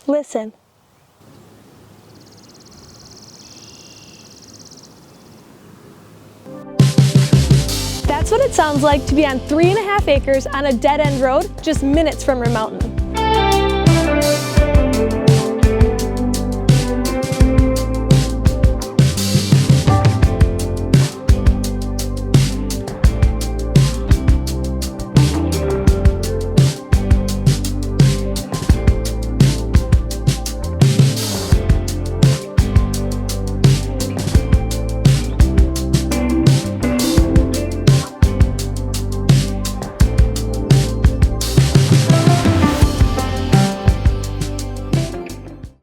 Listen. That's what it sounds like to be on 3.5 acres on a dead-end road just minutes from Rare Mountain.